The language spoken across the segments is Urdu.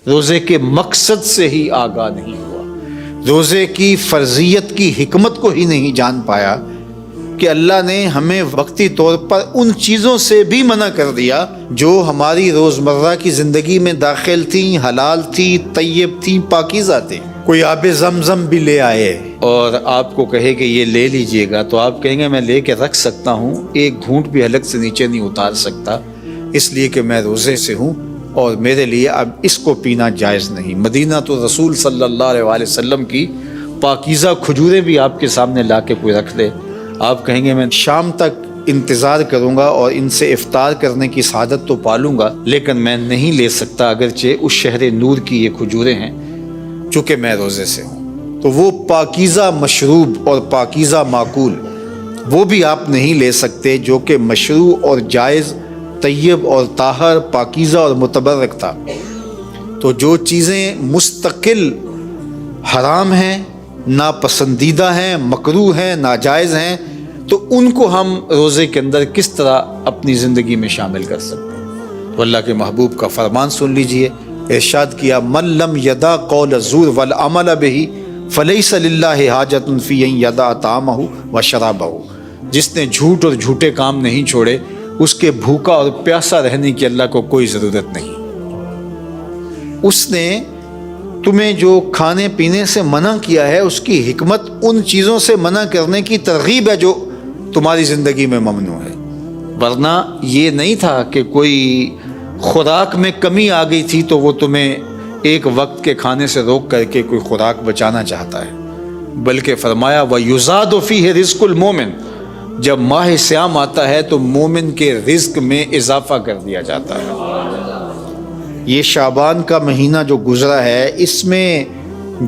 روزے کے مقصد سے ہی آگاہ نہیں ہوا، روزے کی فرضیت کی حکمت کو ہی نہیں جان پایا کہ اللہ نے ہمیں وقتی طور پر ان چیزوں سے بھی منع کر دیا جو ہماری روزمرہ کی زندگی میں داخل تھیں، حلال تھی، طیب تھی، پاکیزہ تھی۔ کوئی آب زمزم بھی لے آئے اور آپ کو کہے کہ یہ لے لیجئے گا تو آپ کہیں گے میں لے کے رکھ سکتا ہوں، ایک گھونٹ بھی حلق سے نیچے نہیں اتار سکتا، اس لیے کہ میں روزے سے ہوں اور میرے لیے اب اس کو پینا جائز نہیں۔ مدینہ تو رسول صلی اللہ علیہ وآلہ وسلم کی پاکیزہ کھجوریں بھی آپ کے سامنے لا کے کوئی رکھ دے، آپ کہیں گے میں شام تک انتظار کروں گا اور ان سے افطار کرنے کی سعادت تو پالوں گا، لیکن میں نہیں لے سکتا اگرچہ اس شہر نور کی یہ کھجوریں ہیں چونکہ میں روزے سے ہوں۔ تو وہ پاکیزہ مشروب اور پاکیزہ معقول وہ بھی آپ نہیں لے سکتے جو کہ مشروع اور جائز، طیب اور طاہر، پاکیزہ اور متبرک تھا۔ تو جو چیزیں مستقل حرام ہیں، ناپسندیدہ ہیں، مکروہ ہیں، ناجائز ہیں، تو ان کو ہم روزے کے اندر کس طرح اپنی زندگی میں شامل کر سکتے ہیں؟ تو اللہ کے محبوب کا فرمان سن لیجئے، ارشاد کیا من لم یدع قول الزور والعمل بہ فلیس للہ حاجۃ فی ان یدع طعامہ وشرابہ، جس نے جھوٹ اور جھوٹے کام نہیں چھوڑے اس کے بھوکا اور پیاسا رہنے کی اللہ کو کوئی ضرورت نہیں۔ اس نے تمہیں جو کھانے پینے سے منع کیا ہے اس کی حکمت ان چیزوں سے منع کرنے کی ترغیب ہے جو تمہاری زندگی میں ممنوع ہے، ورنہ یہ نہیں تھا کہ کوئی خوراک میں کمی آ گئی تھی تو وہ تمہیں ایک وقت کے کھانے سے روک کر کے کوئی خوراک بچانا چاہتا ہے، بلکہ فرمایا وَيُزَادُ فِيهِ رِزْقُ الْمُؤْمِنِ، جب ماہ سیام آتا ہے تو مومن کے رزق میں اضافہ کر دیا جاتا ہے۔ یہ شعبان کا مہینہ جو گزرا ہے اس میں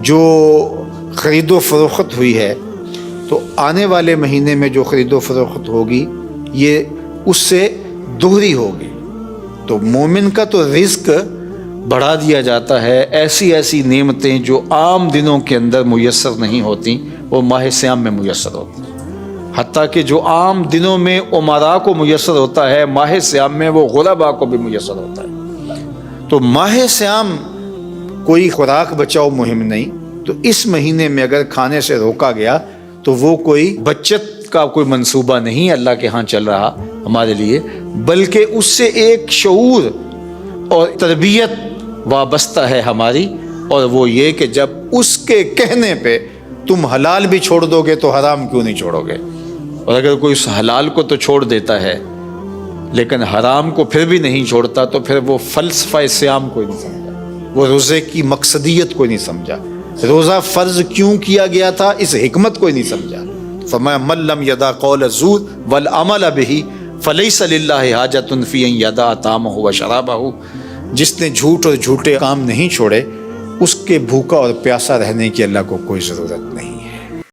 جو خرید و فروخت ہوئی ہے تو آنے والے مہینے میں جو خرید و فروخت ہوگی یہ اس سے دوہری ہوگی۔ تو مومن کا تو رزق بڑھا دیا جاتا ہے، ایسی ایسی نعمتیں جو عام دنوں کے اندر میسر نہیں ہوتی وہ ماہ سیام میں میسر ہوتی ہیں، حتیٰ کہ جو عام دنوں میں امراء کو میسر ہوتا ہے ماہ سیام میں وہ غرباء کو بھی میسر ہوتا ہے۔ تو ماہ سیام کوئی خوراک بچاؤ مہم نہیں، تو اس مہینے میں اگر کھانے سے روکا گیا تو وہ کوئی بچت کا کوئی منصوبہ نہیں اللہ کے ہاں چل رہا ہمارے لیے، بلکہ اس سے ایک شعور اور تربیت وابستہ ہے ہماری، اور وہ یہ کہ جب اس کے کہنے پہ تم حلال بھی چھوڑ دو گے تو حرام کیوں نہیں چھوڑو گے، اور اگر کوئی اس حلال کو تو چھوڑ دیتا ہے لیکن حرام کو پھر بھی نہیں چھوڑتا تو پھر وہ فلسفہ سیام کو نہیں سمجھا، وہ روزے کی مقصدیت کو نہیں سمجھا، روزہ فرض کیوں کیا گیا تھا اس حکمت کو نہیں سمجھا۔ فرمایا من لم یدع قول الزور والعمل بہ فلیس للہ حاجۃ فی ان یدع طعامہ وشرابہ، جس نے جھوٹ اور جھوٹے کام نہیں چھوڑے اس کے بھوکا اور پیاسا رہنے کی اللہ کو کوئی ضرورت نہیں۔